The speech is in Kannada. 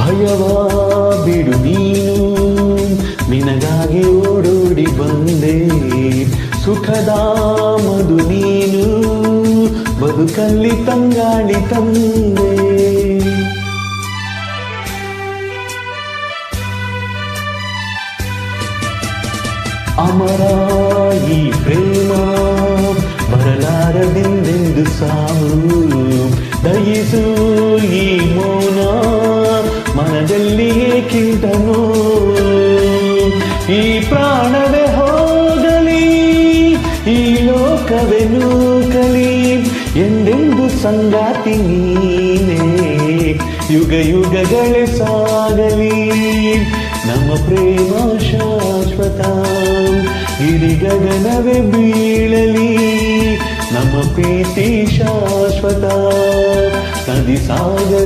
ಭಯವ ಬಿಡು ನೀನು, ನಿನಗಾಗಿ ಓಡೋಡಿ ಬಂದೆ. ಸುಖದ ಮಧು ನೀನು, ಬದುಕಲ್ಲಿ ತಂಗಾಳಿ ತಂದೆ. ಅಮರ ಈ ಪ್ರೇಮ, ಬರಲಾರದೆಂದೆಂದು ಸಾವು. ದಯಿಸು ಈ ಮೌನ, ಮನದಲ್ಲಿ ಏಕಿಂತ ನೋವು. ಈ ಪ್ರಾಣವೇ ಹೋಗಲಿ, ಈ ಲೋಕವೇ ನೂಕಲಿ, ಎಂದೆಂದು ಸಂಗಾತಿ ನೀನೇ. ಯುಗ ಯುಗಗಳೇ ಸಾಗಲಿ, ನಮ್ಮ ಪ್ರೇಮ ಶಾಶ್ವತ. ಗಿರಿ ಗಗನವೇ ಬೀಳಲಿ, ನಮ್ಮ ಪ್ರೀತಿ ಶಾಶ್ವತ. ನದಿ ಸಾಗರ